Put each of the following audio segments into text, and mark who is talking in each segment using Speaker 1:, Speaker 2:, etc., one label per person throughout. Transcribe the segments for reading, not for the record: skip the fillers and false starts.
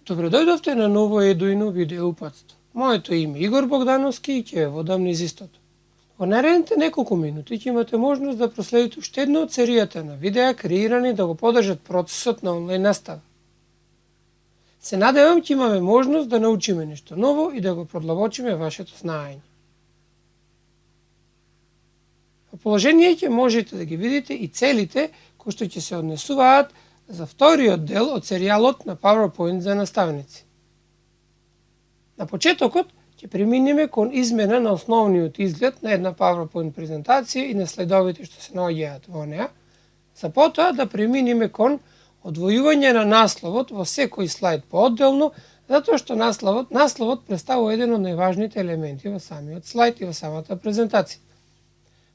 Speaker 1: Добре дојдовте на ново Едуино видео упатство. Моето име е Игор Богдановски и ќе ве водам низ истото. Во наредните неколку минути ќе имате можност да проследите уште едно од серијата на видеа креирани да го подржат процесот на онлайн настава. Се надевам ќе имаме можност да научиме нешто ново и да го продлабочиме вашето знаење. Во положение ќе можете да ги видите и целите кои што ќе се однесуваат за вториот дел од серијалот на PowerPoint за наставници. На почетокот ќе преминеме кон измена на основниот изглед на една PowerPoint презентација и на слайдовите што се наоѓаат во неа, за потоа да преминеме кон одвојување на насловот во секој слайд поодделно, затоа што насловот представува еден од најважните елементи во самиот слайд и во самата презентација.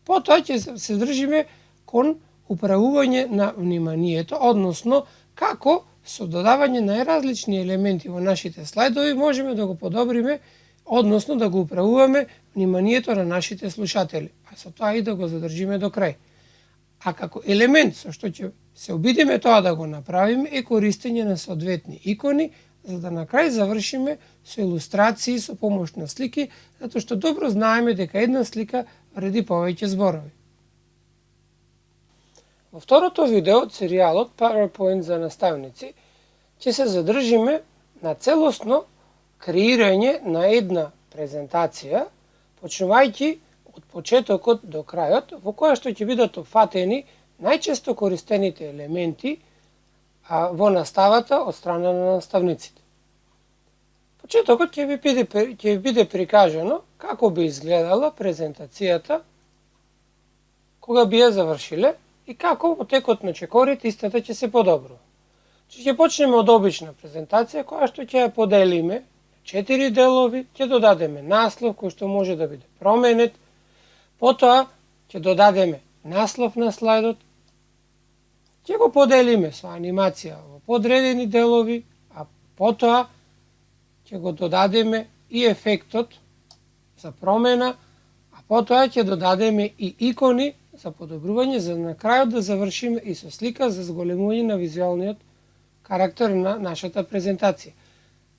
Speaker 1: Потоа ќе се држиме кон управување на вниманието, односно како со додавање на најразлични елементи во нашите слайдови можеме да го подобриме, односно да го управуваме вниманието на нашите слушатели, а со тоа и да го задржиме до крај. А како елемент со што ќе се обидиме тоа да го направиме е користење на соодветни икони, за да на крај завршиме со илустрации со помош на слики, затоа што добро знаеме дека една слика вреди повеќе зборови. Во второто видео од серијалот PowerPoint за наставници ќе се задржиме на целосно креирање на една презентација, почнувајќи од почетокот до крајот, во која што ќе бидат опфатени најчесто користените елементи во наставата од страна на наставниците. Почетокот ќе ви биде прикажано како би изгледала презентацијата кога би ја завршиле и како во текот на чекорите истата ќе се подобрува. Ќе почнеме од обична презентација која што ќе ја поделиме 4 делови, ќе додадеме наслов кој што може да биде променет, потоа ќе додадеме наслов на слайдот, ќе го поделиме со анимација во подредени делови, а потоа ќе го додадеме и ефектот за промена, а потоа ќе додадеме и икони за подобрување, за на крајот да завршиме и со слика за зголемување на визуелниот карактер на нашата презентација.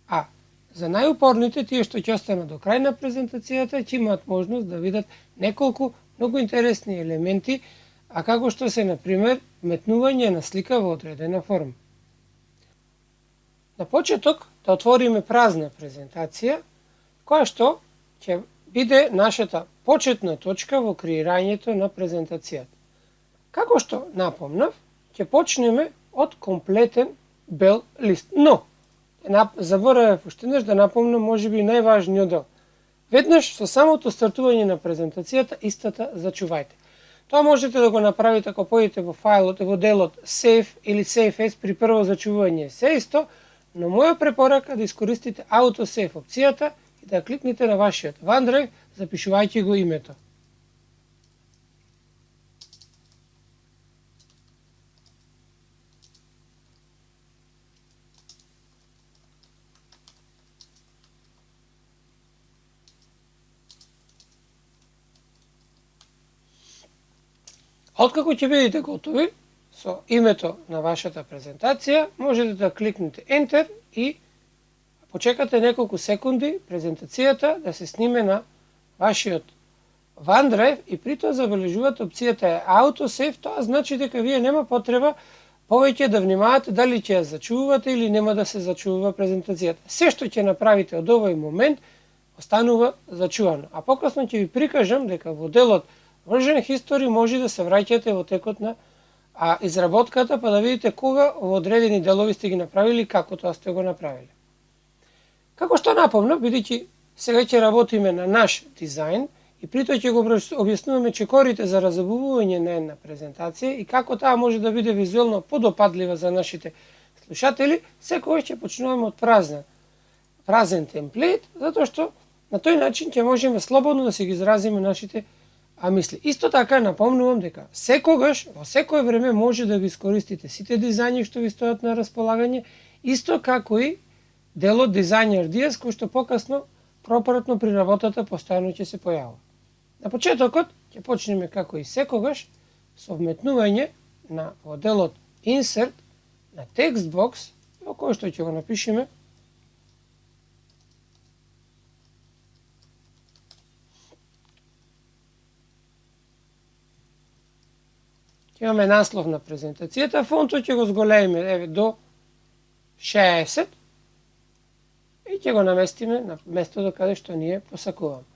Speaker 1: А за најупорните, тие што ќе останат до крај на презентацијата, ќе имаат можност да видат неколку многу интересни елементи, а како што се, например, метнување на слика во одредена форма. На почеток да отвориме празна презентација, која што ќе биде нашата почетна точка во креирањето на презентацијата. Како што напомнав, ќе почнеме од комплетен бел лист, но заборавав уште да напомнам можеби најважниот дел. Веднаш со самото стартување на презентацијата истата зачувајте. Тоа можете да го направите ако појдете во фајлот, во делот Save или Save As при прво зачување се исто, но моја препорака да искористите Auto Save опцијата и да кликнете на вашиот OneDrive, запишувајќи го името. Откако ќе бидете готови со името на вашата презентација, можете да кликнете Enter и почекате неколку секунди презентацијата да се сниме на вашиот OneDrive и при тоа забележувате опцијата е Auto Save, тоа значи дека вие нема потреба повеќе да внимавате дали ќе ја зачувате или нема да се зачува презентацијата. Се што ќе направите од овој момент останува зачувано, а покасно ќе ви прикажам дека во делот Version History може да се враќате во текот на изработката па да видите кога во одредени делови сте ги направили и како тоа сте го направили. Како што напомнав, бидејќи сега ќе работиме на наш дизајн и при тоа ќе го објаснуваме чекорите за разобувување на една презентација и како таа може да биде визуелно подопадлива за нашите слушатели, секогаш ќе почнуваме од празен темплейт, затоа што на тој начин ќе можеме слободно да си ги изразиме нашите мисли. Исто така напомнувам дека секогаш, во секое време може да ви искористите сите дизајни што ви стојат на располагање, исто како и делот Designer DS, кој што покасно пропратно при работата постојано ќе се појавува. На почетокот ќе почнеме како и секогаш со вметнување на во делот Insert на текст бокс, во кој што ќе го напишеме ќе имаме наслов на презентацијата, фонтот ќе го зголемиме до 60 и ќе го наместиме на местото каде што ние посакуваме.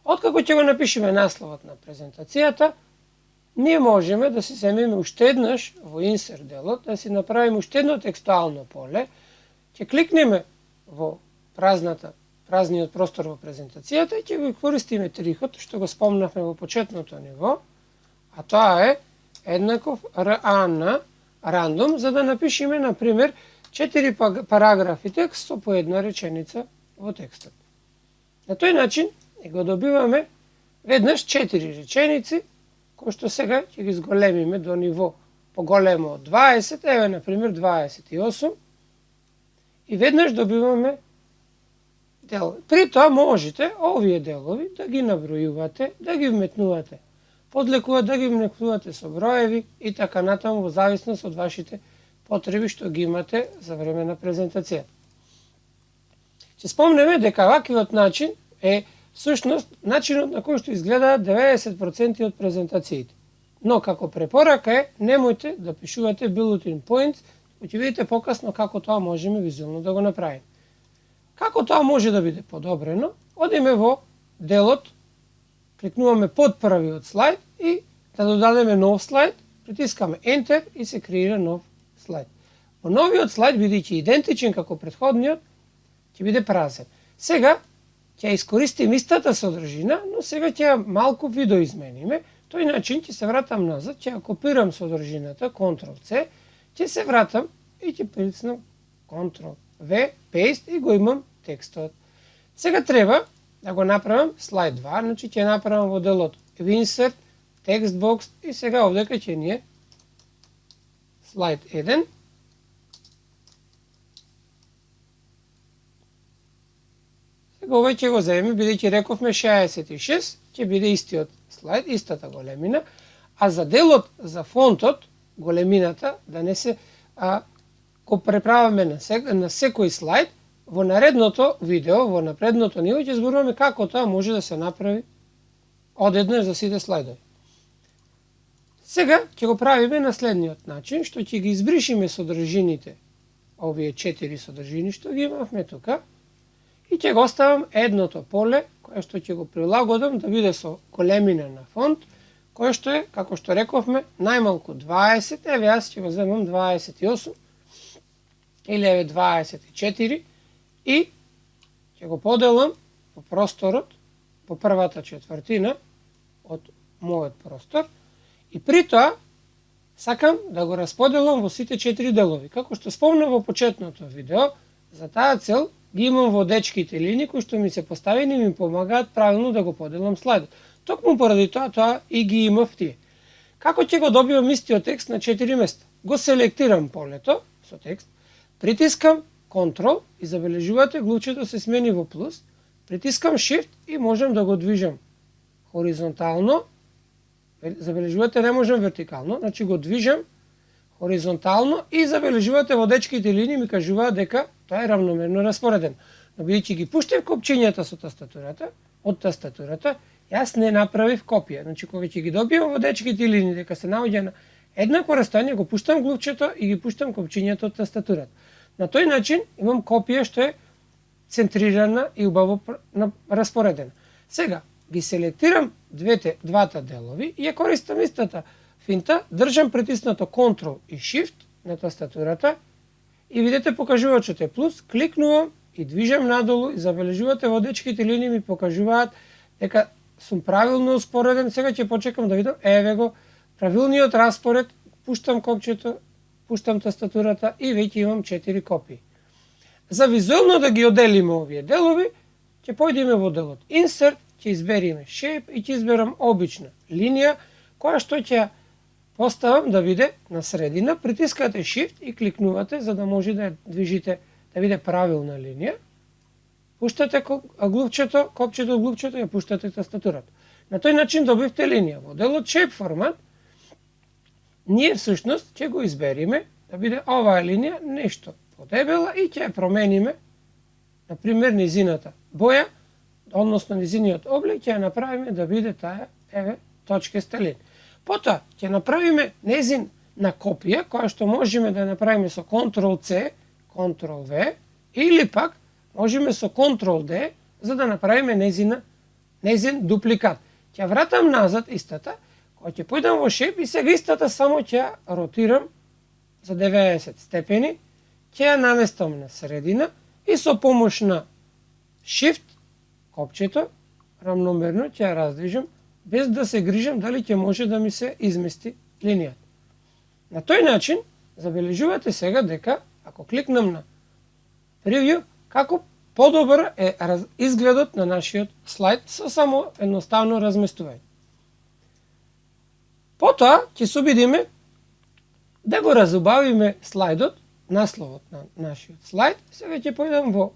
Speaker 1: Откако ќе го напишеме насловот на презентацијата, ние можеме да се земеме уште еднаш во инсерт делот, да си направиме уште едно текстуално поле, ќе кликнеме во празниот простор во презентацијата и ќе го користиме трихот што го спомнавме во почетното ниво, а тоа е еднаков RAN, рандом, за да напишеме, например, 4 параграфи текст со по една реченица во текстот. На тој начин го добиваме веднаш 4 реченици, кои што сега ќе ги зголемиме до ниво поголемо од 20, еве, например, 28, и веднаш добиваме дел. При тоа можете овие делови да ги набројувате, да ги вметнувате подлекува, да ги вметнувате со броеви и така натаму во зависност од вашите потреби што ги имате за време на презентацијата. Ќе спомнеме дека ваквиот начин е всушност начинот на кој што изгледаат 90% од презентациите. Но како препорака е, немојте да пишувате bulletin points, ќе видите покасно како тоа можеме визуелно да го направиме. Како тоа може да биде подобрено? Одиме во делот, кликнуваме под првиот слайд и да додадеме нов слайд, притискаме Enter и се креира нов слайд. Во новиот слайд, бидејќи идентичен како претходниот, ќе биде празен. Сега ќе искористим истата содржина, но сега ќе малку видоизмениме. Тој начин ќе се вратам назад, ќе ја копирам содржината, Ctrl-C, ќе се вратам и ќе притиснам Ctrl-V, Paste и го имам текстот. Сега треба да го направам слайд 2, значи ќе направам во делот Insert, Text Box и сега овдека ќе ни е слайд 1. Сега овој ќе го земеме, бидејќи рековме 66, ќе биде истиот слайд, истата големина, а за делот за фонтот, големината, да не се го преправаме на секој слайд, во наредното видео, во напредното ниво, ќе зборуваме како тоа може да се направи одеднаш за сите слайдови. Сега ќе го правиме на следниот начин, што ќе ги избришиме содржините, овие 4 содржини што ги имавме тука, и ќе го оставам едното поле, кое што ќе го прилагодам да биде со големина на фонт, кое што е, како што рековме, најмалку 20, еве јас ќе го земам 28, или еве 24, и ќе го поделам по просторот, по првата четвртина од мојот простор, и при тоа сакам да го расподелам во сите 4 делови. Како што спомнав во почетното видео, за таа цел ги имам водечките линии кои што ми се поставени и ми помагаат правилно да го поделам слайдот. Токму поради тоа и ги имав тие. Како ќе го добивам истиот текст на 4 места? Го селектирам полето со текст, притискам Ctrl и забележувате глувчето се смени во плюс, притискам Shift и можам да го движам хоризонтално, забележувате не можам вертикално, значи го движам хоризонтално и забележувате водечките линии ми кажуваат дека тоа е равномерно распоредено. Но бидејќи ги пуштив копчињата со тастатурата, од тастатурата, јас не направив копија. Значи кога ќе ги добијам водечките линии дека се наоѓа на еднакво растојание, го пуштам глувчето и ги пуштам копчињата од тастатурата. На тој начин имам копија што е центрирана и убаво распоредена. Сега ги селектирам двата делови и ја користам истата финта, држам притиснато Ctrl и Shift на тастатурата и видите покажувачот е плюс, кликнувам и движам надолу и забележувате водечките линии ми покажуваат дека сум правилно успореден. Сега ќе почекам да видам, еве го, правилниот распоред, пуштам копчето, пуштам тастатурата и веќе имам 4 копии. За визуелно да ги оделиме овие делови, ќе појдеме во делот Insert, ќе избериме Shape и ќе изберам обична линија, која што ќе поставам да биде на средина, притискате Shift и кликнувате за да може да ја движите, да биде правилна линија. Пуштате глувчето, копчето од глувчето и ја пуштате тастатурата. На тој начин добивте линија. Во делот Shape формат, ние всушност ќе го избериме да биде оваа линија нешто подебела и ќе ја промениме, например, низината боја, односно низиниот облик ќе ја направиме да биде таа, еве, точкаста линија. Потоа ќе направиме незин на копија, која што можеме да направиме со Ctrl-C, Ctrl-V, или пак можеме со Ctrl-D, за да направиме незин дупликат. Ќе вратам назад истата, кога ќе појдам во Shape и сега истата само ќе ја ротирам за 90 степени, ќе ја наместам на средина и со помош на Shift, копчето, рамномерно ќе ја раздвижам, без да се грижам дали ќе може да ми се измести линијата. На тој начин, забележувате сега дека, ако кликнам на Preview, како подобар е изгледот на нашиот слайд со само едноставно разместување. Потоа ќе се обидиме да го разубавиме слайдот, насловот на нашиот слайд. Сега ќе појдам во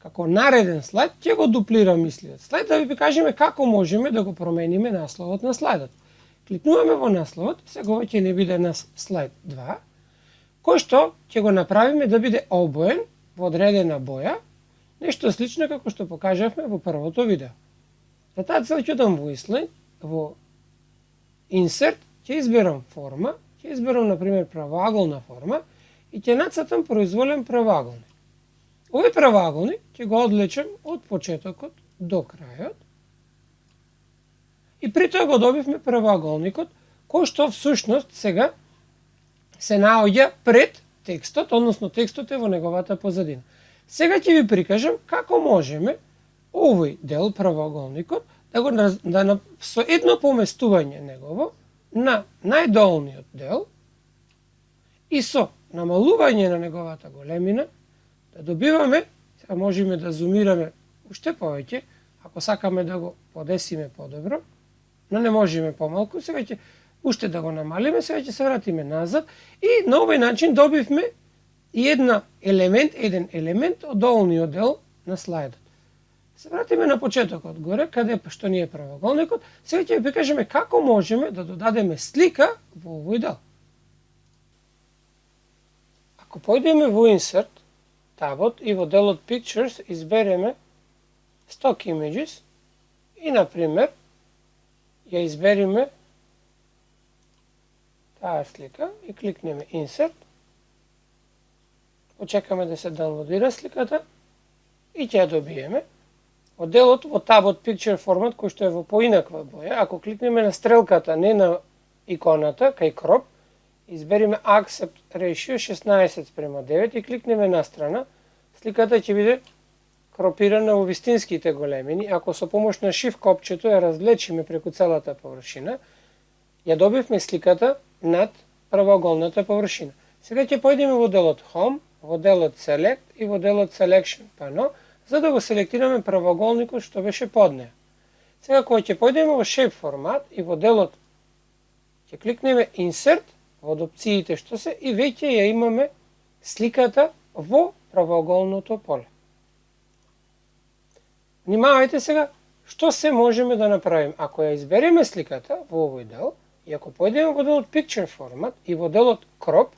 Speaker 1: како нареден слайд, ќе го дуплирам истиот слайд, да ви кажеме како можеме да го промениме насловот на слайдот. Кликнуваме во насловот, сега ова ќе не биде на слайд 2, кој што ќе го направиме да биде обоен во одредена боја, нешто слично како што покажавме во првото видео. За таа цел ќе одам во Island, во Insert, ќе изберам форма, ќе изберам например правоаголна форма и ќе нацртам произволен правоаголник. Овој правоаголник ќе го одлечам од почетокот до крајот и при тоа го добивме правоаголникот, кој што всушност сега се наоѓа пред текстот, односно текстот е во неговата позадина. Сега ќе ви прикажам како можеме овој дел, правоаголникот, да со едно поместување негово на најдолниот дел и со намалување на неговата големина, да добиваме, сега можеме да зумираме уште повеќе, ако сакаме да го подесиме подобро, но не можеме помалку, сега ќе уште да го намалиме, сега ќе се вратиме назад и на овој начин добивме еден елемент од долниот дел на слайдот. Се вратиме на почетокот горе, каде што ни е правоаголникот, сега ќе ви покажеме како можеме да додадеме слика во овој дел. Ако појдеме во Insert, табот и во делот Pictures избереме Stock Images и, например, ја избериме таа слика и кликнеме Insert. Очекаме да се даунлодира сликата и ќе ја добиеме. Во делот во табот Picture Format, кој што е во поинаква боја, ако кликнеме на стрелката, не на иконата, кај Crop, избериме Accept Ratio 16:9 и кликнеме настрана, сликата ќе биде кропирана во вистинските големини. Ако со помош на Shift копчето ја разлечиме преку целата површина, ја добивме сликата над правоаголната површина. Сега ќе појдеме во делот Home, во делот Select и во делот Selection пано, за да го селектираме правоаголникот што беше под неа. Сега кога ќе појдеме во Shape формат и во делот ќе кликнеме Insert во опциите што се и веќе ја имаме сликата во правоаголното поле. Внимавајте сега што се можеме да направиме. Ако ја избереме сликата во овој дел и ако појдеме во делот Picture Format и во делот Crop,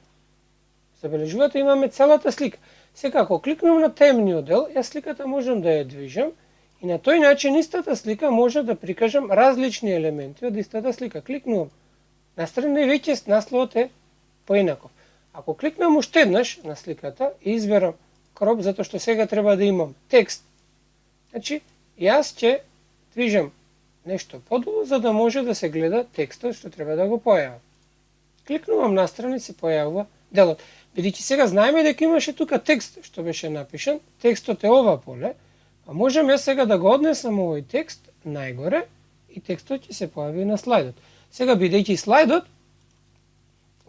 Speaker 1: забележувате имаме целата слика. Сега ако кликнам на темниот дел, ја сликата можам да ја движам и на тој начин истата слика може да прикажам различни елементи од истата слика. Кликнувам настрана и веќе насловот е поинаков. Ако кликнам уште еднаш на сликата и изберам Crop, затоа што сега треба да имам текст, значи јас ќе движам нешто подолу за да може да се гледа текстот што треба да го појавам. Кликнувам настрана и се појавува делот. Бидејќи сега знаеме дека имаше тука текст што беше напишан, текстот е ова поле, а можам јас сега да го однесам овој текст најгоре и текстот ќе се појави на слайдот. Сега бидејќи слайдот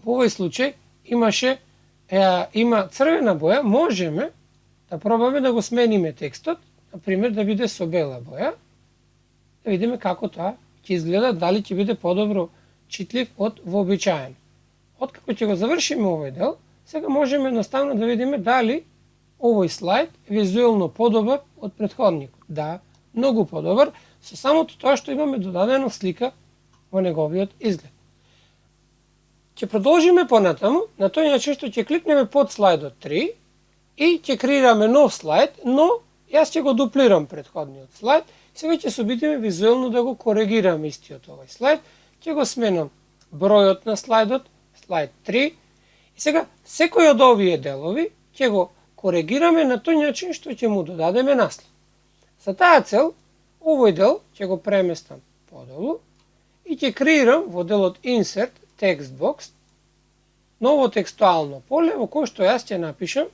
Speaker 1: во овој случај има црвена боја, можеме да пробаме да го смениме текстот, например да биде со бела боја, да видиме како тоа ќе изгледа, дали ќе биде подобро читлив од вообичаен. Откако ќе го завршиме овој дел, сега можеме едноставно да видиме дали овој слайд е визуелно подобар од претходникот. Да, многу подобар, со самото тоа што имаме додадена слика во неговиот изглед. Ќе продолжиме понатаму, на тој начин што ќе кликнеме под слайдот 3 и ќе креираме нов слайд, но јас ќе го дуплирам претходниот слайд. Сега ќе се обидиме визуелно да го коригираме истиот овој слайд. ќе го сменам бројот на слайдот, слайд 3, и сега секој од овие делови ќе го коригираме на тој начин што ќе му додадеме наслов. За таа цел, овој дел ќе го преместам подолу и ќе креирам во делот Insert Text Box ново текстуално поле во кое што јас ќе напишам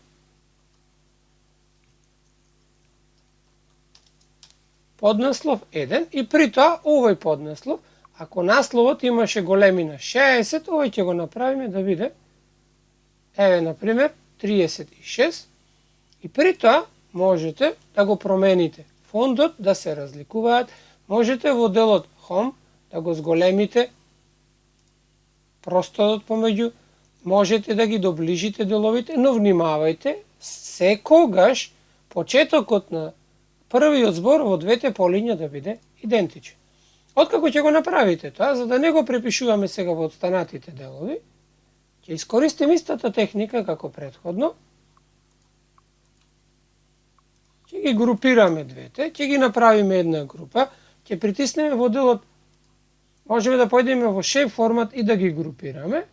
Speaker 1: поднаслов 1 и при тоа овој поднаслов, ако насловот имаше големина 60, овој ќе го направиме да биде, еве, например, 36, и при тоа можете да го промените фондот, да се разликуваат, можете во делот Home да го зголемите просторот помеѓу, можете да ги доближите деловите, но внимавајте, секогаш почетокот на првиот збор во двете полиња да биде идентичен. Откако ќе го направите тоа, за да не го препишуваме сега во останатите делови, ќе искористим истата техника како претходно. Ќе ги групираме двете, ќе ги направиме една група, ќе притиснеме во делот, можеме да појдеме во shape формат и да ги групираме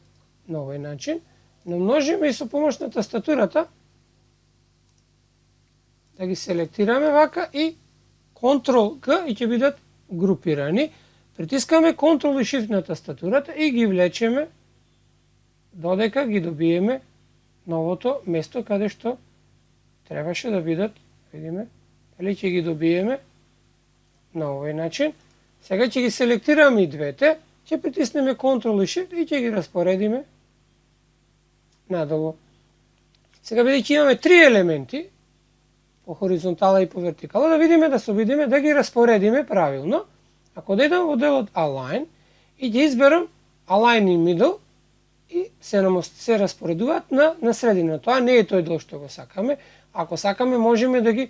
Speaker 1: на овој начин, намножиме и со помош на тастатурата да ги селектираме вака и Ctrl-K и ќе бидат групирани. Притискаме Ctrl и Shift на тастатурата и ги влечеме додека ги добиеме новото место каде што требаше да бидат, видиме, дали ќе ги добиеме на овој начин. Сега ќе ги селектираме и двете, ќе притиснеме Ctrl и Shift и ќе ги распоредиме надолу. Сега бидејќи имаме три елементи, по хоризонтала и по вертикала, да видиме, да се обидиме да ги распоредиме правилно. Ако дојдам во делот Align и ќе изберам Align in Middle и се распоредуваат на средина. Тоа не е тој дел што го сакаме. Ако сакаме, можеме да ги,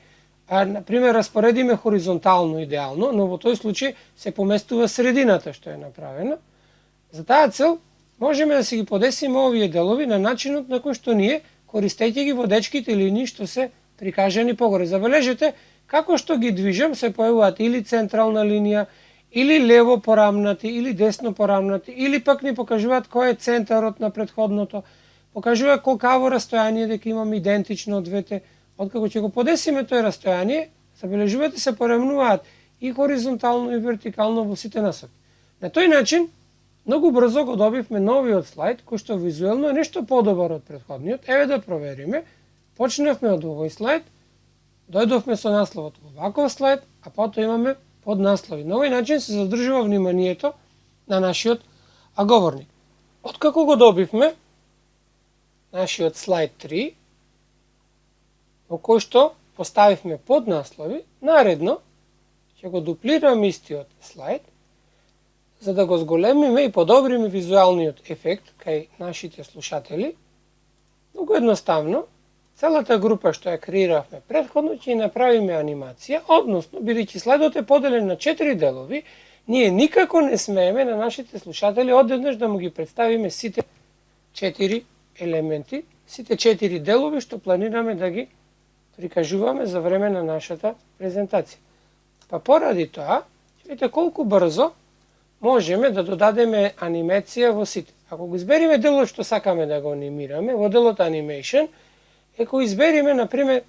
Speaker 1: например, распоредиме хоризонтално идеално, но во тој случај се поместува средината што е направена. За таа цел, можеме да си ги подесиме овие делови на начинот на кој што ние, користејќи ги водечките линии што се прикажани погоре. Забележете како што ги движам се појавуваат или централна линија, или лево порамнати, или десно порамнати, или пак ни покажуваат кој е центарот на претходното, покажува колкаво растојание дека имам идентично од двете. Откако ќе го подесиме тој растојание, забележувате се порамнуваат и хоризонтално и вертикално во сите насоки. На тој начин, многу брзо го добивме новиот слайд, кој што визуелно е нешто подобар од претходниот. Еве да провериме. Почнавме од овој слайд, дојдовме со насловот во ваков слайд, а потоа имаме поднаслови. На овој начин се задржува вниманието на нашиот говорник. Откако го добивме нашиот слайд 3, во кој што поставивме поднаслови, наредно ќе го дуплираме истиот слайд, за да го зголемиме и подобриме визуалниот ефект кај нашите слушатели. Многу едноставно, целата група што ја креиравме претходно ќе направиме анимација, односно, бидејќи слайдот е поделен на 4 делови, ние никако не смееме на нашите слушатели одеднаш да му ги представиме сите 4 елементи, сите 4 делови што планираме да ги прикажуваме за време на нашата презентација. Па поради тоа, ќе видите колку брзо можеме да додадеме анимација во сите. Ако го избериме делот што сакаме да го анимираме, во делот Animation, ако избериме, например,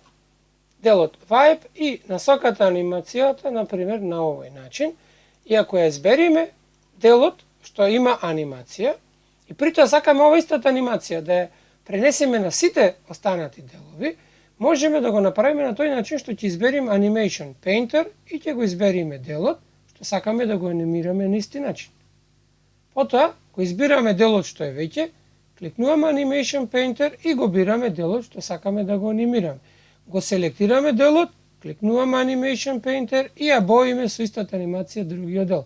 Speaker 1: делот Vibe и насоката анимацијата, например, на овој начин, и ако ја избериме делот што има анимација, и при тоа сакаме ова истата анимација да ја пренесеме на сите останати делови, можеме да го направиме на тој начин што ќе избериме Animation Painter и ќе го избериме делот што сакаме да го анимираме на исти начин. Потоа, го избираме делот што е веќе, кликнуваме Animation Painter и го бираме делот што сакаме да го анимираме. Го селектираме делот, кликнуваме Animation Painter и ја боиме со истата анимација другиот дел.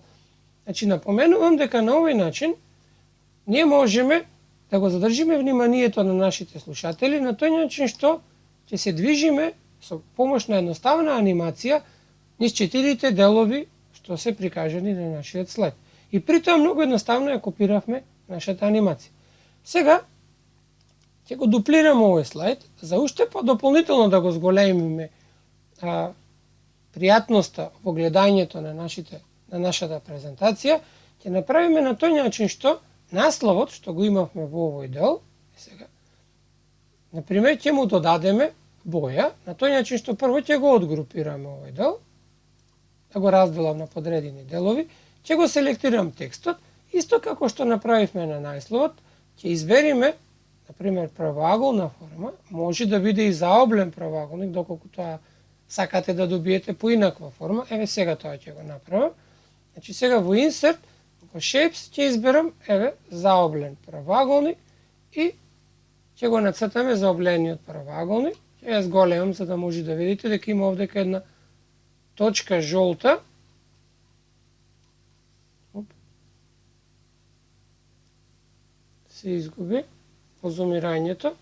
Speaker 1: Значи, напоменувам дека на овој начин ние можеме да го задржиме вниманието на нашите слушатели на тој начин што ќе се движиме со помош на едноставна анимација низ 4 делови што се прикажани на нашиот слайд. И при тоа многу едноставно ја копиравме нашата анимација. Сега ќе го дуплираме овој слайд, за уште подополнително да го зголемиме пријатноста во гледањето на нашата презентација, ќе направиме на тој начин што насловот што го имавме во овој дел, сега, например, ќе му додадеме боја, на тој начин што прво ќе го одгрупираме овој дел, да го разделам на подредени делови, ќе го селектирам текстот, исто како што направивме на насловот, ќе избериме, например, правоаголна форма, може да биде и заоблен правоаголник, доколку тоа сакате да добиете поинаква форма, еве сега тоа ќе го направам. Значи сега во Insert, во Shapes ќе изберам, еве, заоблен правоаголник и ќе го нацртаме заоблениот правоаголник. Ќе ја зголемам за да може да видите дека има овдека една точка жолта. Се изгуби по зумирањето.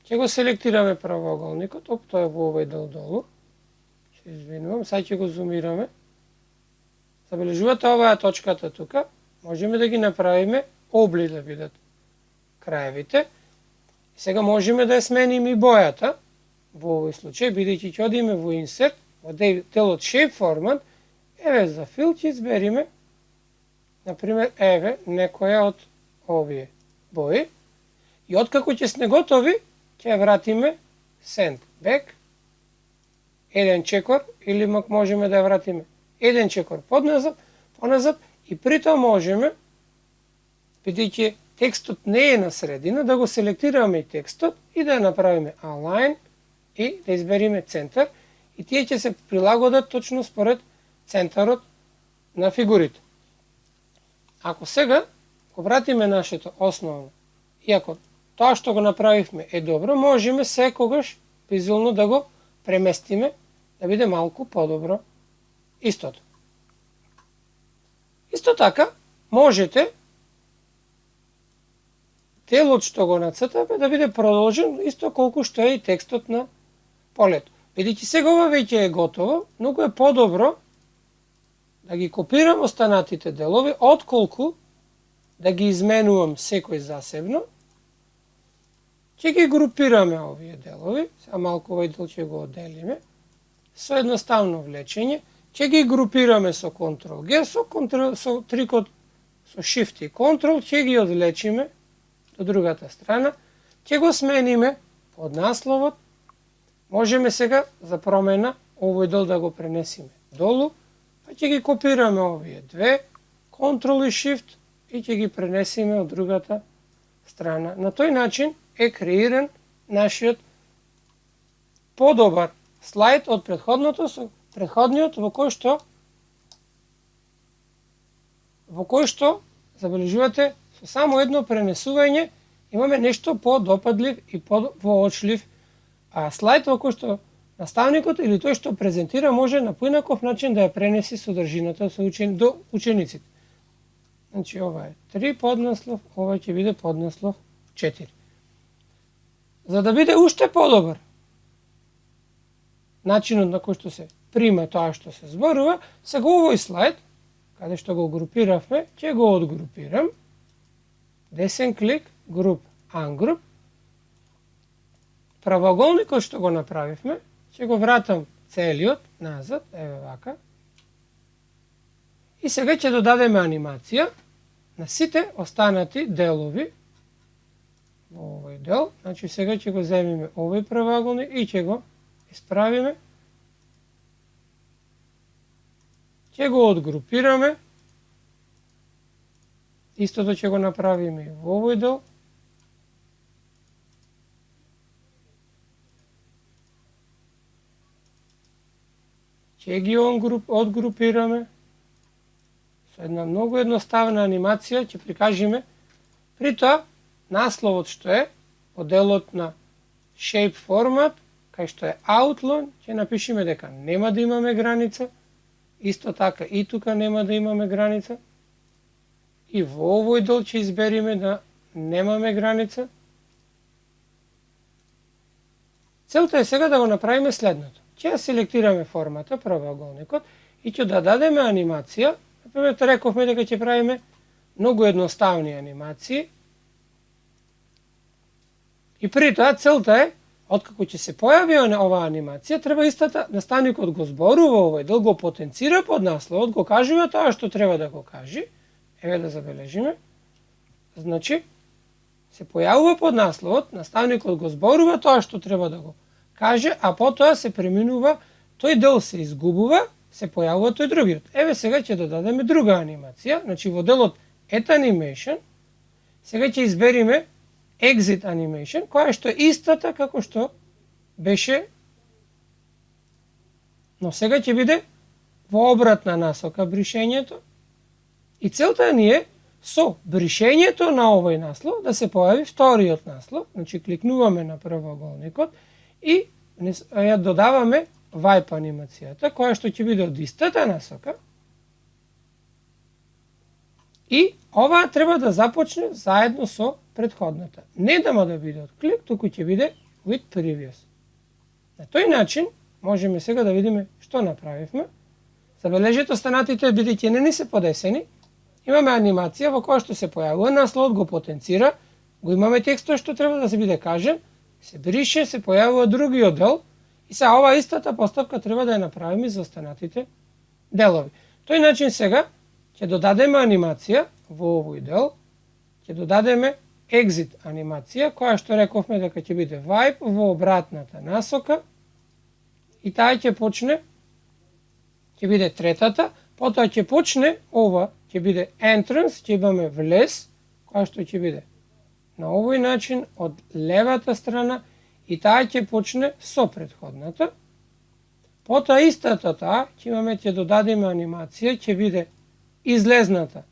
Speaker 1: Ќе го селектираме правоаголникот, тоа е во овој дел долу. Се извинувам, сега ќе го зумираме. Забележувате, ова е точката тука. Можеме да ги направиме обли да бидат краевите. И сега можеме да ја смениме и бојата. Во овој случај, бидејќи ќе одиме во Insert, во делот Shape Format, еве за фил ќе избериме, например, еве некоја од овие бои. И откако ќе сме готови, ќе вратиме Send Back, еден чекор, или можеме да ја вратиме еден чекор поназад, и при тоа можеме, бидејќи текстот не е на средина, да го селектираме и текстот и да ја направиме Align и да избериме центар, и тие ќе се прилагодат точно според центарот на фигурите. Ако сега го вратиме нашето основно, и ако тоа што го направивме е добро, можеме секогаш визуелно да го преместиме, да биде малку подобро истото. Исто така, можете делот што го нацртаме да биде продолжен исто колку што е и текстот на полето. Бидејќи сега ова веќе е готово, многу е подобро да ги копирам останатите делови, отколку да ги изменувам секој засебно. Ќе ги групираме овие делови, сега малку овој дел ќе го одделиме, со едноставно влечење, ќе ги групираме со Ctrl-G, со трикот, со Shift и Ctrl, ќе ги одвлечиме до другата страна, ќе го смениме под насловот, можеме сега за промена овој дел да го пренесиме долу, па ќе ги копираме овие две, Ctrl и Shift, и ќе ги пренесиме од другата страна. На тој начин е креиран нашиот подобар слайд од предходниот во кој што забележувате со само едно пренесување имаме нешто подопадлив и воочлив слайд во кој што наставникот или тој што презентира може на поинаков начин да ја пренеси содржината до учениците. Значи ова е 3 поднаслов, ова ќе биде поднаслов 4. За да биде уште подобар начинот на кој што се прима тоа што се зборува, сега овој слайд, каде што го групиравме, ќе го одгрупирам. Десен клик, Group, Ungroup. Правоаголникот што го направивме, ќе го вратам целиот назад, еве вака. И сега ќе додадеме анимација на сите останати делови во овој дел. Значи сега ќе го земиме овој правоаголник и ќе го исправиме. Ќе го одгрупираме. Истото ќе го направиме и во овој дел. Ќе ги одгрупираме. Со една многу едноставна анимација ќе прикажеме. При тоа, насловот што е, по делот на Shape Format, кај што е Outline, ќе напишеме дека нема да имаме граница. Исто така и тука нема да имаме граница. И во овој дел ќе избериме да немаме граница. Целта е сега да го направиме следното. Ќе ја селектираме формата, правоаголникот, и ќе дадеме анимација. Например, рековме дека ќе правиме многу едноставни анимации. И при тоа целта е откако ќе се појави оваа анимација, треба истата наставникот го зборува овој дел, го потенцира под насловот, го кажува тоа што треба да го кажи. Еве да забележиме. Значи, се појавува под насловот, наставникот го зборува тоа што треба да го каже, а потоа се преминува, тој дел се изгубува, се појавува тој другиот. Еве сега ќе додадеме друга анимација, значи во делот Add Animation, сега ќе избериме Exit Animation, која што е истата како што беше, но сега ќе биде во обратна насока бришењето, и целта ни е со бришењето на овој наслов да се појави вториот наслов, значи кликнуваме на првоаголникот и ја додаваме Wipe анимацијата, која што ќе биде од истата насока, и оваа треба да започне заедно со претходната. Не да биде од клик, туку ќе биде with previous. На тој начин можеме сега да видиме што направивме. Забележете останатите, бидејќи не ни се подесени, имаме анимација во која што се појавува насловот, го потенцира, го имаме текстот што треба да се биде кажен, се брише, се појавува другиот дел, и сега оваа истата постапка треба да ја направиме за останатите делови. Тој начин сега ќе додадеме анимација во овој дел, ќе додадеме Exit анимација, која што рековме дека ќе биде Wipe во обратната насока, и таа ќе почне, ќе биде третата, потоа ќе почне ова, ќе биде Entrance, ќе имаме влез, која што ќе биде на овој начин од левата страна, и таа ќе почне со претходната. Потоа истата таа, ќе имаме, ќе додадеме анимација, ќе биде излезната,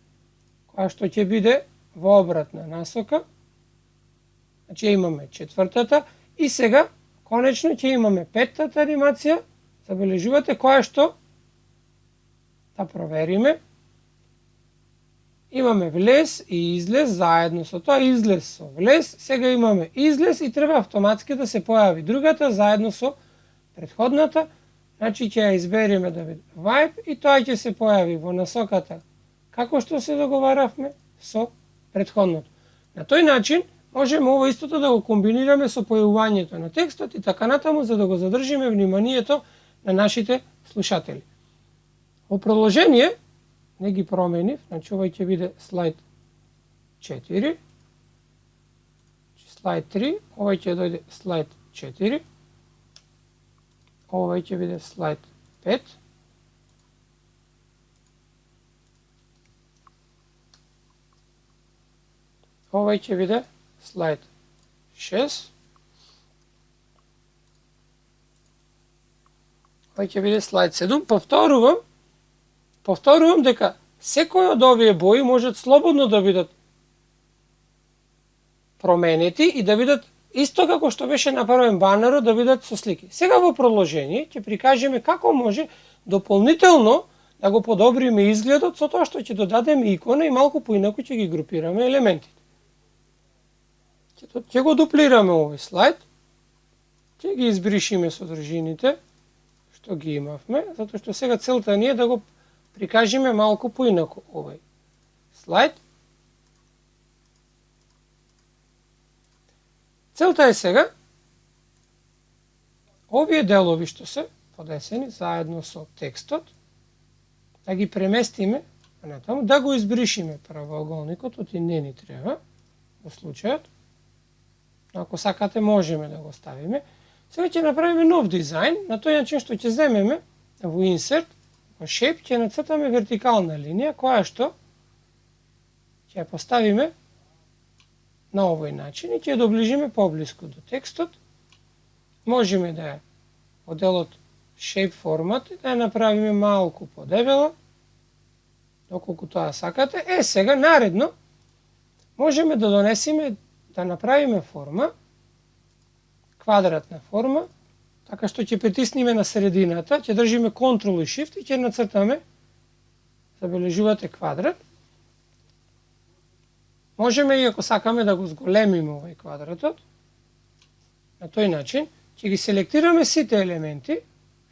Speaker 1: која што ќе биде во обратна насока. Значи имаме четвртата и сега конечно ќе имаме петтата анимација. Забележувате која што да провериме. Имаме влез и излез заедно со тоа, излез со влез. Сега имаме излез и треба автоматски да се појави другата заедно со претходната. Значи ќе ја избериме да биде Wipe и тоа ќе се појави во насоката како што се договаравме со претходното. На тој начин можеме ово истото да го комбинираме со појавувањето на текстот и така натаму, за да го задржиме вниманието на нашите слушатели. Во продолжение, не ги променив, значи овој ќе биде слайд 4, слайд 3, овој ќе дојде слайд 4, овој ќе биде слайд 5, овој ќе биде слайд 6, овој ќе биде слайд 7. Повторувам дека секој од овие бои можат слободно да бидат променети и да бидат исто како што беше направен банерот, да бидат со слики. Сега во продолжение ќе прикажеме како може дополнително да го подобриме изгледот со тоа што ќе додадеме икона и малку поинаку ќе ги групираме елементите. Ќе го дуплираме овој слайд, ќе ги избришиме содржините што ги имавме, затоа што сега целта ни е да го прикажеме малку поинаку овој слайд. Целта е сега овие делови што се подесени заедно со текстот да ги преместиме натаму, да го избришиме правоаголникот, оти не ни треба во случајот. Ако сакате можеме да го ставиме. Сега ќе направиме нов дизајн, на тој начин што ќе земеме во Insert, во Shape ќе нацртаме вертикална линија која што ќе ја поставиме на овој начин и ќе ја доближиме поблиску до текстот. Можеме да ја во делот Shape формат да ја направиме малку подебела, доколку тоа сакате. Сега наредно можеме да донесеме, да направиме форма, квадратна форма, така што ќе притиснеме на средината, ќе држиме Ctrl и Shift и ќе нацртаме, забележувате, квадрат. Можеме и ако сакаме да го зголемиме овој квадратот, на тој начин ќе ги селектираме сите елементи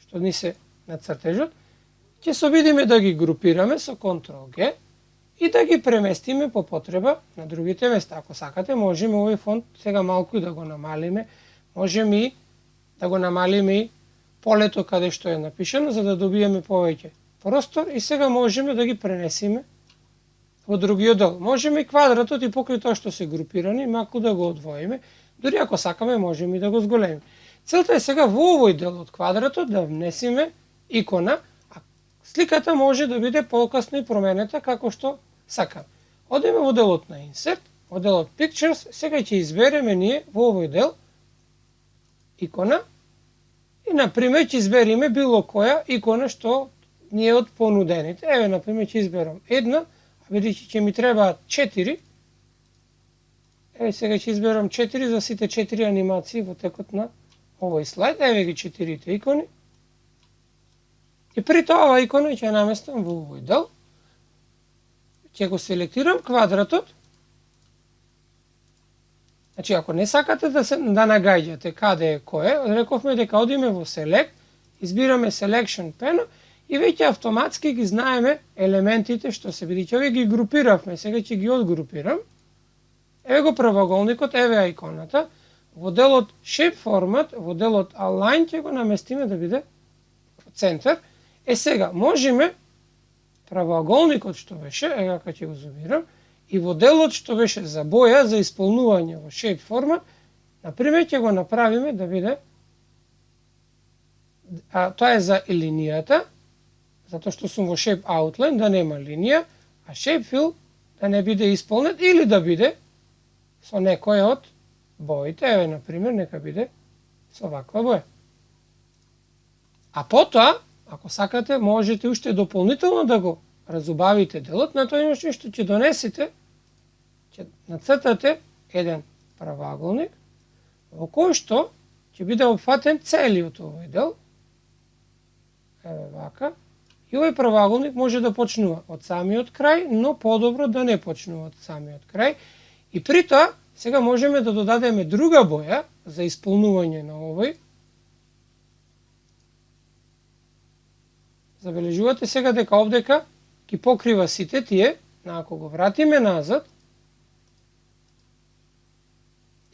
Speaker 1: што ни се на цртежот, ќе се обидиме да ги групираме со Ctrl G и да ги преместиме по потреба на другите места. Ако сакате, можеме овој фонд сега малку и да го намалиме, Можеме и да го намалиме и полето каде што е напишано, за да добиеме повеќе простор и сега можеме да ги пренесеме во другиот дел. Можеме и квадратот и покрај тоа што се групирани, малку да го одвоиме, дури ако сакаме можеме и да го зголемиме. Целта е сега во овој дел од квадратот да внесеме икона, а сликата може да биде покасно и променета како што сакаме. Одиме во делот на Insert, во делот Pictures, сега ќе избереме ние во овој дел икона и, например, ќе избериме било која икона што ни е од понудените. Еве, например, ќе изберам една, а бидејќи ќе ми требаат 4, еве сега ќе изберам 4 за сите 4 анимации во текот на овој слайд. Еве ги 4 икони. И при тоа ова икона ќе наместам во овој дел. Ќе го селектирам квадратот. Значи, ако не сакате да нагаѓате каде е кој, рековме дека одиме во Select, избираме Selection Panel и веќе автоматски ги знаеме елементите што се бидејќи овие ги групиравме, сега ќе ги одгрупирам. Еве го правоаголникот, еве иконата. Во делот Shape Format, во делот Align ќе го наместиме да биде во центар. Сега можеме правоаголникот што беше, ега ќе го зумирам, и во делот што беше за боја, за исполнување во Shape Format, например ќе го направиме да биде, тоа е за линијата, затоа што сум во Shape Outline, да нема линија, а Shape Fill да не биде исполнет или да биде со некоја од боите, еве, например, нека биде со ваква боја. А потоа, ако сакате, можете уште дополнително да го разубавите делот, на тој начин што ќе донесете, ќе нацртате еден правоаголник, во кој што ќе биде опфатен целиот овој дел, еве вака, и овој правоаголник може да почнува од самиот крај, но подобро да не почнува од самиот крај. И при тоа, сега можеме да додадеме друга боја за исполнување на овој. Забележувате сега дека овдека ги покрива сите тие, ако го вратиме назад,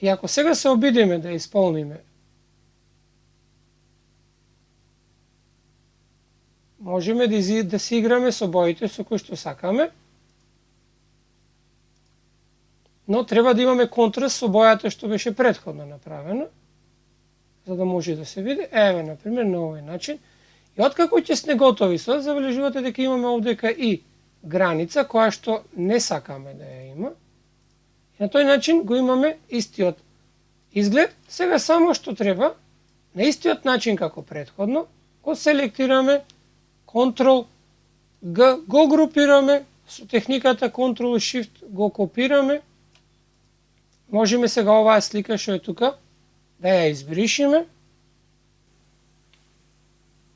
Speaker 1: и ако сега се обидеме да исполниме, можеме да се играме со боите со кои што сакаме, но треба да имаме контраст со бојата што беше претходно направена, за да може да се види. Еве, например, на овој начин. И откако ќе сте готови со, забележувате дека имаме овдека и граница која што не сакаме да ја има. И на тој начин го имаме истиот изглед. Сега само што треба, на истиот начин како претходно, го селектираме, Ctrl G, го групираме, со техниката Ctrl Shift го копираме. Можеме сега оваа слика што е тука да ја избришиме.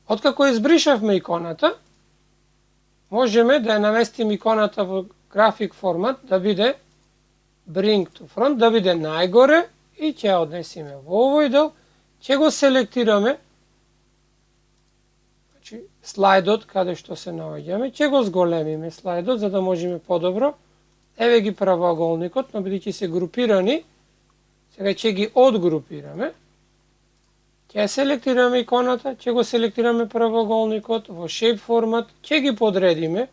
Speaker 1: Откако избришавме иконата, можеме да ја наместиме иконата во график формат, да биде Bring to Front, да биде најгоре и ќе ја однесиме во овој дел, ќе го селектираме, значи слайдот каде што се наоѓаме, ќе го зголемиме слайдот за да можеме подобро. Еве ги правоаголникот, но бидејќи се групирани, сега ќе ги одгрупираме. Ќе селектираме иконата, ќе го селектираме правоаголникот во Shape Format, ќе ги подредиме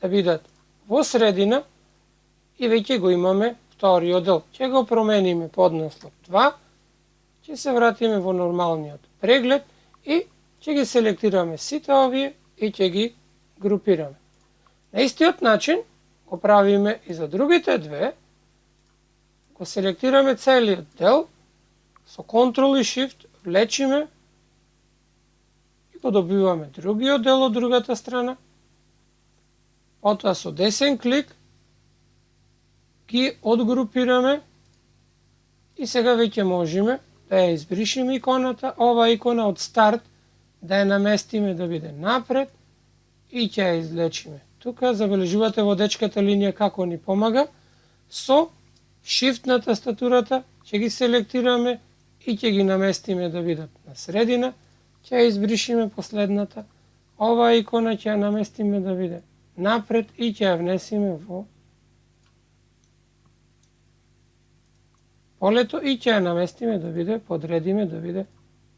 Speaker 1: да бидат во средина и веќе го имаме вториот дел. Ќе го промениме поднаслов 2, ќе се вратиме во нормалниот преглед и ќе ги селектираме сите овие и ќе ги групираме. На истиот начин го правиме и за другите две. Го селектираме целиот дел, со Ctrl и Shift влечиме и го добиваме другиот дел од другата страна. Потоа со десен клик ги одгрупираме и сега веќе можеме да ја избришиме иконата, ова икона од старт да ја наместиме да биде напред и ќе ја извлечиме. Тука забележувате во дечката линија како ни помага. Со Shift на тастатурата ќе ги селектираме и ќе ги наместиме да бидат на средина. Ќе ја избришиме последната. Ова икона ќе ја наместиме да биде напред и ќе ја внесиме во полето и ќе ја наместиме да биде, подредиме да биде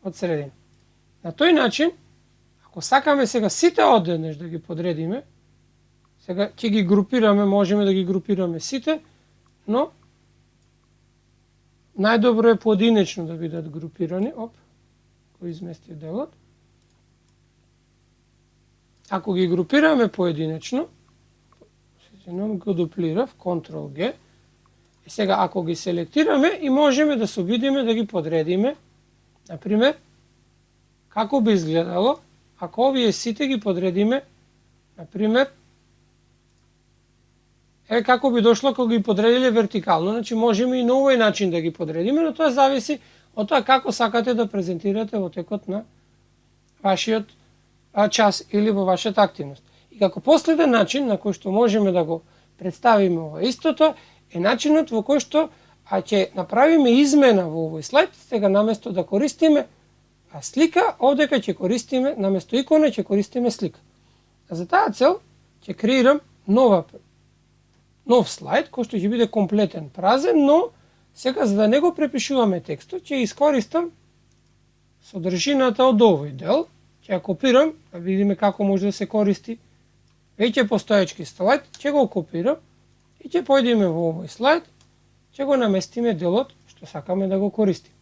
Speaker 1: од средина. На тој начин, ако сакаме сега сите одеднаш да ги подредиме, сега ќе ги групираме, можеме да ги групираме сите, но најдобро е поединечно да бидат групирани. Го изместив делот. Ако ги групираме поединечно, го дуплирав, Ctrl G, и сега ако ги селектираме и можеме да се обидиме да ги подредиме, например, како би изгледало ако овие сите ги подредиме, например, како би дошло кога ги подредиле вертикално, значи можеме и на овој начин да ги подредиме, но тоа зависи од тоа како сакате да презентирате во текот на вашиот час или во вашата активност. И како последен начин на кој што можеме да го представиме ова истото е начинот во кој што ќе направиме измена во овој слайд, сега наместо да користиме слика, овдека ќе користиме, наместо икона ќе користиме слика. За таа цел ќе креирам нов слайд кој што ќе биде комплетен, празен, но сега за да не го препишуваме текстот, ќе искористам содржината од овој дел, ќе ја копирам, да видиме како може да се користи веќе постоечки слайд, ќе го копирам и ќе појдеме во овој слайд, ќе го наместиме делот што сакаме да го користиме.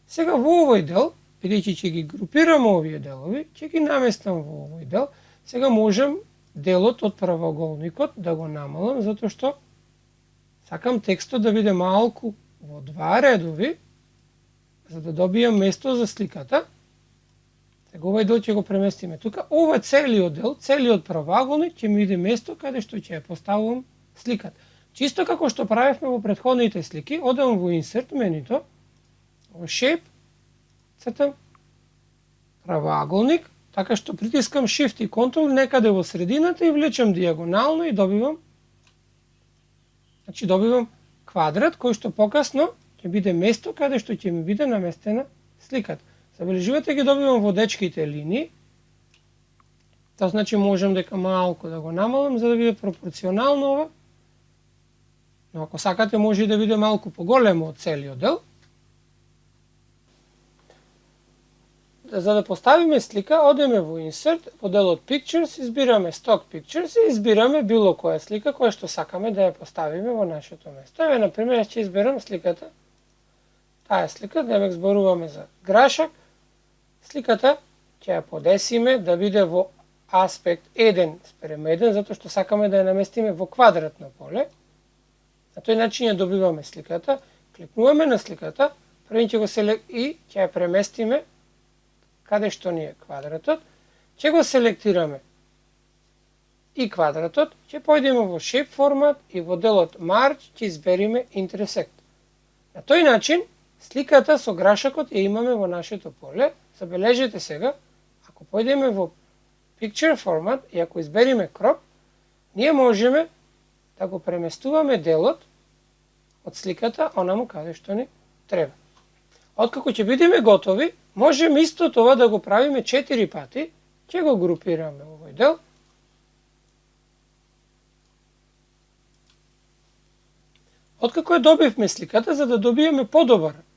Speaker 1: Сега во овој дел, бидејќи ќе ги групирам овие делови, ќе ги наместам во овој дел. Сега можам делот од правоаголникот да го намалам, затоа што сакам текстот да биде малку во два редови, за да добијам место за сликата. Сега овој дел ќе го преместиме тука. Ова целиот дел, целиот правоаголник ќе ми биде место каде што ќе ја поставувам сликата. Чисто како што правевме во претходните слики, одам во Insert менито, во Shape, цртам правоаголник, така што притискам Shift и Ctrl некаде во средината и влечам диагонално и добивам квадрат кој што покасно ќе биде место каде што ќе ми биде наместена сликата. Забележувате, ги добивам водечките линии. Тоа значи можам дека малку да го намалам за да биде пропорционално ова. Но ако сакате може и да биде малку поголемо од целиот дел. За да поставиме слика, одеме во Insert, во делот Pictures, избираме Stock Pictures и избираме било која слика која што сакаме да ја поставиме во нашето место. Еве, например, ќе изберам сликата. Таа слика, демек зборуваме за грашак. Сликата ќе ја подесиме да биде во аспект 1:1, затоа што сакаме да ја наместиме во квадратно поле. На тој начин ја добиваме сликата, кликнуваме на сликата, прво ќе го и ќе ја преместиме каде што ни е квадратот, ќе го селектираме и квадратот, ќе појдеме во Shape формат и во делот Merge ќе избериме Intersect. На тој начин, сликата со грашакот ја имаме во нашето поле. Забележете сега, ако појдеме во Picture формат и ако избериме Crop, ние можеме да го преместуваме делот од сликата онаму каде што ни треба. Откако ќе бидеме готови, можеме исто това да го правиме 4 пати. Ќе го групираме овој дел. Откако ја добивме сликата, за да добиеме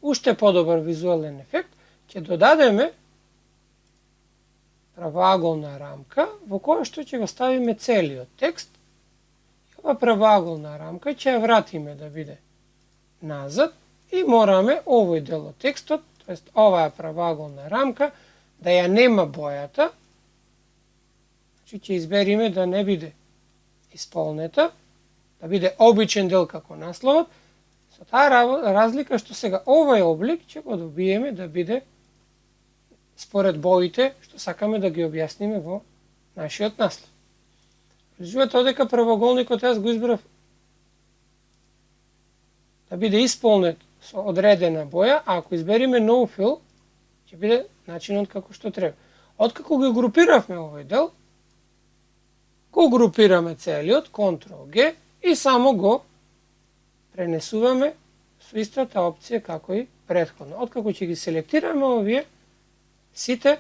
Speaker 1: уште подобар визуелен ефект, ќе додадеме правоаголна рамка во која што ќе го ставиме целиот текст. И ова правоаголна рамка ќе ја вратиме да биде назад и мораме овој дел од текстот, тоест оваа правоаголна рамка, да ја нема бојата. Значи ќе избериме да не биде исполнета, да биде обичен дел како насловот. Со таа разлика што сега овој облик ќе го добиеме да биде според боите што сакаме да ги објасниме во нашиот наслов. Кажувате одека правоаголникот јас го избрав да биде исполнет со одредена боја, а ако избериме No Fill, ќе биде начинот како што треба. Откако го групиравме овој дел, го групираме целиот, Ctrl G, и само го пренесуваме со истата опција како и претходно. Откако ќе ги селектираме овие, сите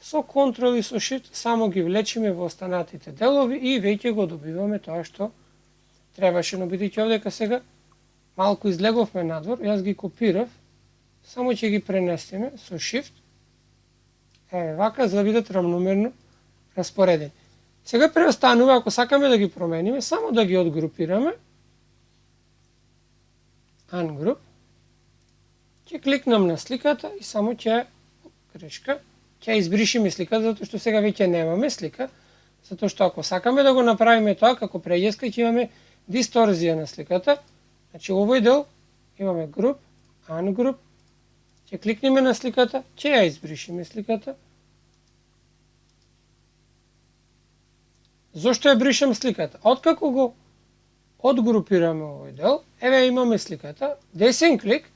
Speaker 1: со Ctrl и со Shift само ги влечиме во останатите делови и веќе го добиваме тоа што требаше, но бидејќи овдека сега малку излеговме надвор, јас ги копирав, само ќе ги пренесеме со Shift, еве вака, за да бидат рамномерно распоредени. Сега преостанува, ако сакаме да ги промениме, само да ги одгрупираме, Ungroup, ќе кликнам на сликата и само ќе избришиме сликата, затоа што сега веќе немаме слика, затоа што ако сакаме да го направиме тоа, како прејеска, ќе имаме дисторзија на сликата. Значи, овој дел имаме Group, Ungroup, ќе кликнеме на сликата, ќе ја избришиме сликата. Зошто ја бришам сликата? Откако го одгрупираме овој дел, еве имаме сликата, десен клик,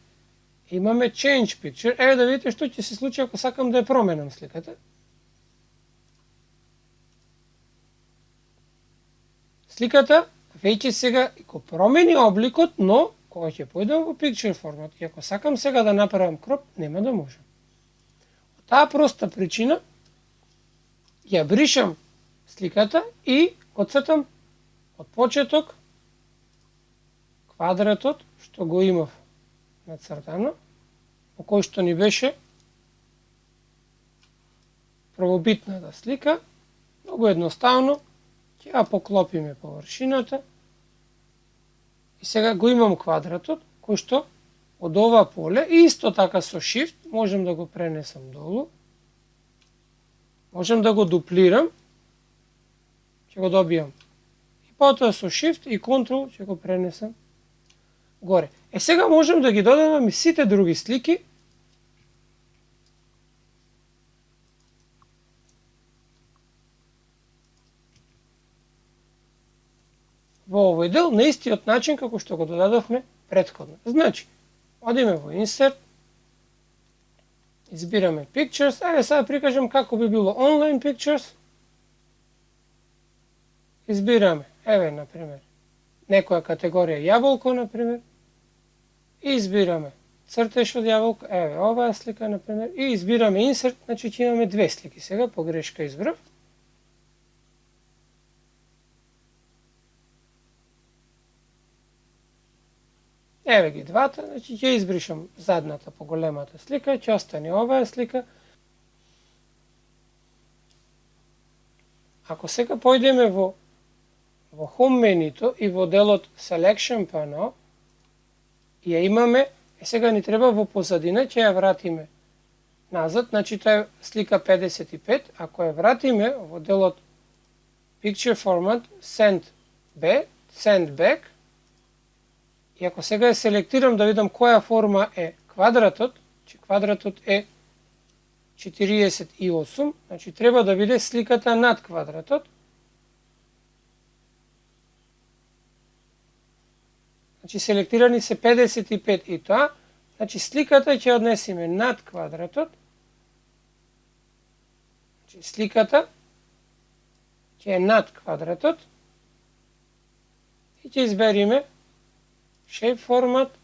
Speaker 1: имаме Change Picture, еве да видите што ќе се случи ако сакам да ја променам сликата. Сликата веќе сега го промени обликот, но кога ќе појдам во Picture формат и ако сакам сега да направам кроп, нема да можам. Од таа проста причина ја бришам сликата и отцртам од почеток квадратот што го имав нацртано, по кој што ни беше првобитната слика. Многу едноставно, ќе ја поклопиме површината и сега го имам квадратот, кој што од ова поле и исто така со Shift можем да го пренесам долу, можем да го дуплирам, ќе го добијам и потоа со Shift и Ctrl ќе го пренесам горе. Сега можем да ги додадеме сите други слики. Во овој дел на истиот начин како што го додадовме претходно. Значи, одиме во Insert, избираме Pictures, еве сега прикажам како би било Online Pictures. Избираме, еве, например, некоја категорија јаболко, например, и избираме цртеж од јаболко, еве, оваа слика, например, и избираме Insert, значи ќе имаме две слики. Сега погрешка избрав. Еве ги двата, значи ќе избришам задната поголемата слика, ќе остане оваа слика. Ако сега појдеме во Home менито и во делот Selection Panel, ја имаме, сега ни треба во позадина, ќе ја вратиме назад, значи тоа е слика 55, ако ја вратиме во делот Picture Format, Send Back, и ако сега ја селектирам да видам која форма е квадратот, че квадратот е 48, значи треба да биде сликата над квадратот. Значи селектирани се 55 и тоа, значи сликата ќе однесиме над квадратот. Значи сликата ќе е над квадратот и ќе избериме Shape Format,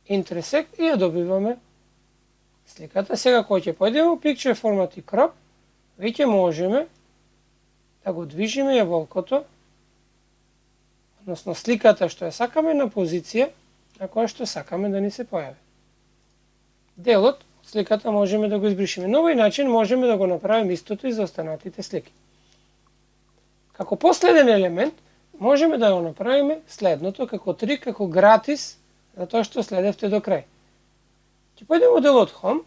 Speaker 1: Intersect и ја добиваме сликата. Сега кој ќе појдеме во Picture Format и Crop, веќе можеме да го движиме јаболкото, односно сликата што ја сакаме на позиција на која што сакаме да ни се појави. Делот од сликата можеме да го избришиме. На овој начин можеме да го направиме истото и за останатите слики. Како последен елемент, можеме да го направиме следното, како трик, како гратис, за тоа што следевте до крај. Ќе појдеме во делот Home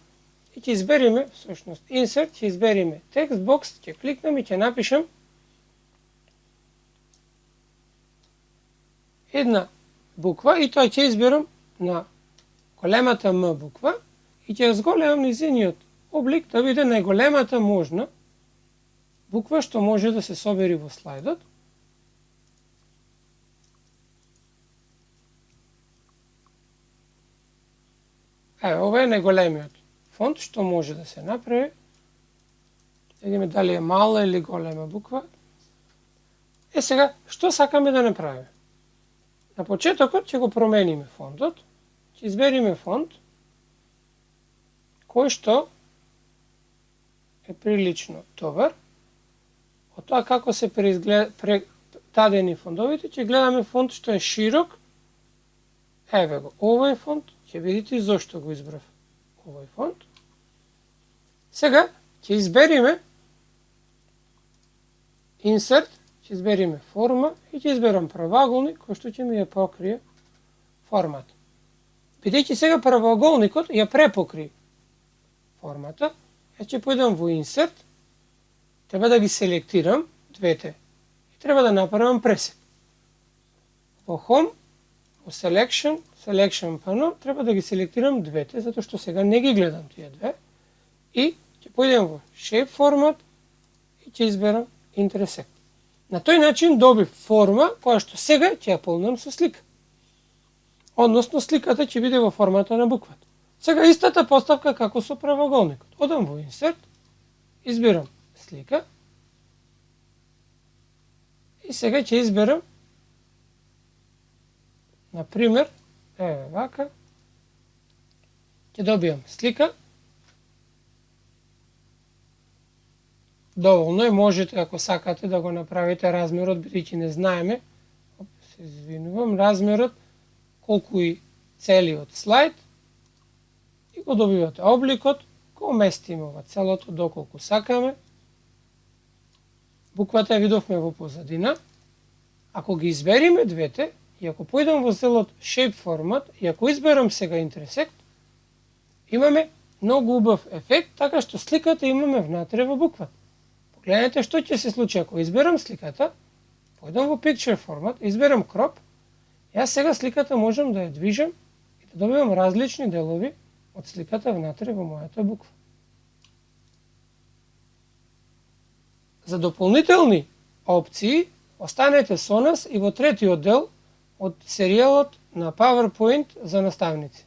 Speaker 1: и ќе избериме, всушност Insert, ќе избериме Text Box, ќе кликнам и ќе напишам една буква и тоа ќе изберам на големата М буква и ќе зголемам низиниот облик да биде најголемата можна буква што може да се собери во слайдот. Еве, ова е најголемиот фонт што може да се направи. Видиме дали е мала или голема буква. Сега, што сакаме да направиме? На почетокот ќе го промениме фонтот, ќе избериме фонт кој што е прилично добар. Од тоа како се дадени фондовите, ќе гледаме фонт што е широк Еве го, овој фонт, ќе видите зошто го избрав овој фонт. Сега ќе избериме Insert, ќе избериме форма и ќе изберам правоаголник кој што ќе ми ја покрие формата. Бидејќи сега правоаголникот ја препокри формата, ја ќе појдам во Insert, треба да ги селектирам двете и треба да направам пресек. Во Home, во Selection, Selection Panel, треба да ги селектирам двете, затоа што сега не ги гледам тие две. И ќе појдем во Shape Format и ќе изберам Intersect. На тој начин добив форма која што сега ќе ја полнам со слика. Односно сликата ќе биде во формата на буквата. Сега истата поставка како со правоаголникот. Одам во Insert, избирам слика и сега ќе изберам, например, еве вака, ќе добијам слика. Доволно е, можете ако сакате да го направите размерот, бидејќи не знаеме, се извинувам, размерот колку и целиот слайд и го добивате обликот, го уместиме ова целото доколку сакаме. Буквата ја видовме во позадина. Ако ги избериме двете и ако појдам во селот Shape Format и ако изберам сега Intersect, имаме многу убав ефект, така што сликата имаме внатре во буквата. Погледнете што ќе се случи ако изберам сликата, појдам во Picture Format, изберам Crop, јас сега сликата можам да ја движам и да добивам различни делови од сликата внатре во мојата буква. За дополнителни опции останете со нас и во третиот дел од серијалот на PowerPoint за наставници.